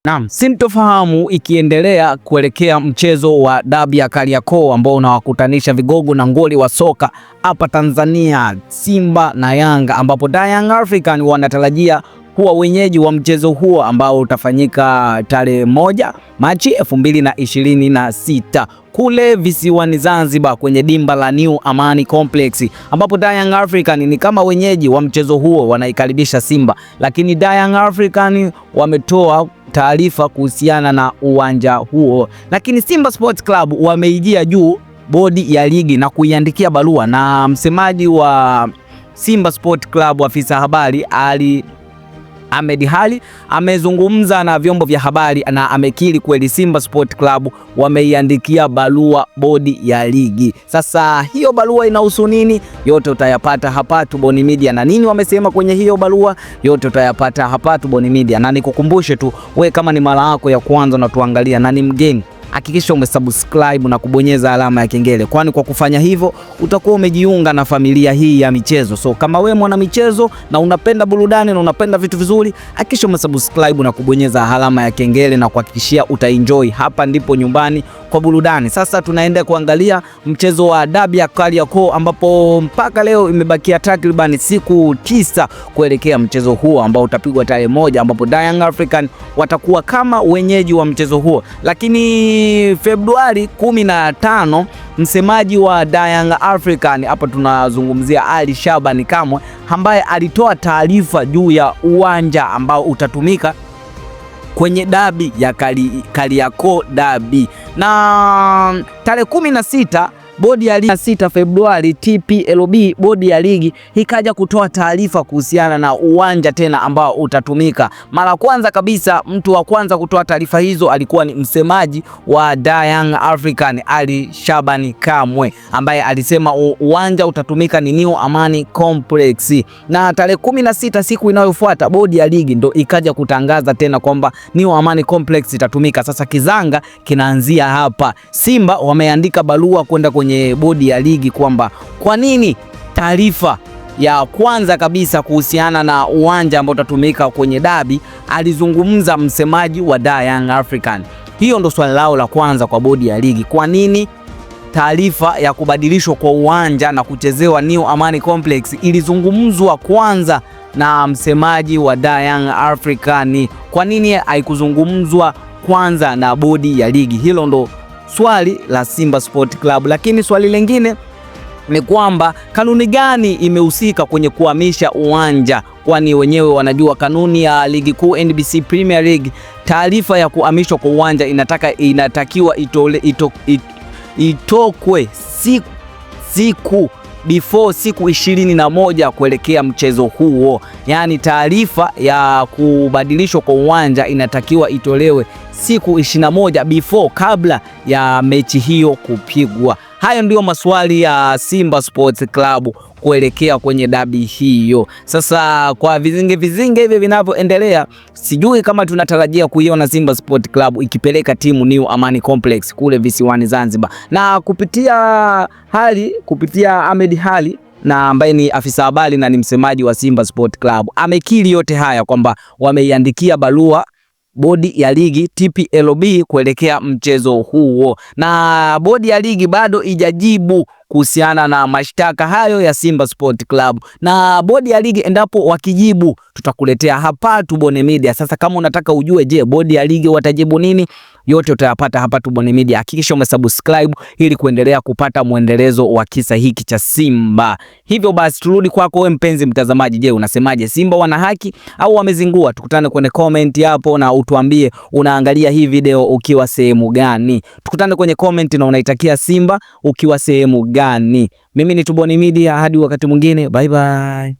Naam, sintofahamu ikiendelea kuelekea mchezo wa dabi ya Kariakoo ambao unawakutanisha vigogo na ngoli wa soka hapa Tanzania, Simba na Yanga, ambapo Young African wanatarajia kuwa wenyeji wa mchezo huo ambao utafanyika tarehe 1 Machi 2026 kule visiwani Zanzibar kwenye dimba la New Amani Complex, ambapo Young African ni kama wenyeji wa mchezo huo wanaikaribisha Simba, lakini Young African wametoa taarifa kuhusiana na uwanja huo, lakini Simba Sports Club wameijia juu bodi ya ligi na kuiandikia barua, na msemaji wa Simba Sports Club afisa habari Ahmed Ally amezungumza na vyombo vya habari na amekiri kweli Simba Sport Club wameiandikia barua bodi ya ligi. Sasa hiyo barua inahusu nini? Yote utayapata hapa Tubone Media, na nini wamesema kwenye hiyo barua yote utayapata hapa Tubone Media. Na nikukumbushe tu, we kama ni mara yako ya kwanza na tuangalia na ni mgeni, hakikisha umesubscribe na kubonyeza alama ya kengele, kwani kwa kufanya hivyo utakuwa umejiunga na familia hii ya michezo. So kama wewe mwana michezo na unapenda burudani na unapenda vitu vizuri, hakikisha umesubscribe na kubonyeza alama ya kengele, na kuhakikishia utaenjoy. Hapa ndipo nyumbani kwa burudani. Sasa tunaenda kuangalia mchezo wa dabi ya Kariakoo, ambapo mpaka leo imebakia takriban siku 9 kuelekea mchezo huo ambao utapigwa tarehe 1, ambapo Young African watakuwa kama wenyeji wa mchezo huo. Lakini Februari 15 msemaji wa Young African, hapa tunazungumzia Ali Shabani Kamwe, ambaye alitoa taarifa juu ya uwanja ambao utatumika kwenye dabi ya Kariakoo dabi, na tarehe 16 bodi ya ligi 6 Februari TPLB bodi ya ligi ikaja kutoa taarifa kuhusiana na uwanja tena ambao utatumika. Mara kwanza kabisa, mtu wa kwanza kutoa taarifa hizo alikuwa ni msemaji wa Young African Ali Shabani Kamwe, ambaye alisema uwanja utatumika ni New Amani Complex, na tarehe 16 siku inayofuata bodi ya ligi ndo ikaja kutangaza tena kwamba New Amani Complex itatumika. Sasa kizanga kinaanzia hapa. Simba wameandika barua kwenda kwenye bodi ya ligi kwamba kwa nini taarifa ya kwanza kabisa kuhusiana na uwanja ambao utatumika kwenye dabi alizungumza msemaji wa Young African. Hiyo ndo swali lao la kwanza kwa bodi ya ligi. Kwa nini taarifa ya kubadilishwa kwa uwanja na kuchezewa New Amani Complex ilizungumzwa kwanza na msemaji wa Young African? Kwa nini haikuzungumzwa kwanza na bodi ya ligi? Hilo ndo swali la Simba Sport Club. Lakini swali lingine ni kwamba kanuni gani imehusika kwenye kuhamisha uwanja, kwani wenyewe wanajua kanuni ya ligi kuu NBC Premier League. Taarifa ya kuhamishwa kwa uwanja inatakiwa itokwe siku before siku 21 kuelekea mchezo huo. Yani taarifa ya kubadilishwa kwa uwanja inatakiwa itolewe siku 21 before, kabla ya mechi hiyo kupigwa. Hayo ndio maswali ya Simba Sports Club kuelekea kwenye dabi hiyo. Sasa kwa vizinge hivi vinavyoendelea, sijui kama tunatarajia kuiona Simba Sport Club ikipeleka timu New Amani Complex kule visiwani Zanzibar, na kupitia Ahmed Ally na ambaye ni afisa habari na ni msemaji wa Simba Sport Club, amekiri yote haya kwamba wameiandikia barua bodi ya ligi TPLB kuelekea mchezo huo, na bodi ya ligi bado ijajibu kuhusiana na mashtaka hayo ya Simba Sport Club, na bodi ya ligi endapo wakijibu tutakuletea hapa Tubone Media. Sasa kama unataka ujue, je, bodi ya ligi watajibu nini, yote utayapata hapa Tubone Media. Hakikisha umesubscribe ili kuendelea kupata muendelezo wa kisa hiki cha Simba. Hivyo basi turudi kwako wewe mpenzi mtazamaji, je, unasemaje? Simba wana haki au wamezingua? Tukutane kwenye comment hapo na utuambie unaangalia hii video ukiwa sehemu gani. Tukutane kwenye comment na unaitakia Simba ukiwa sehemu gani. Mimi ni Tubone Media, hadi wakati mwingine, bye bye.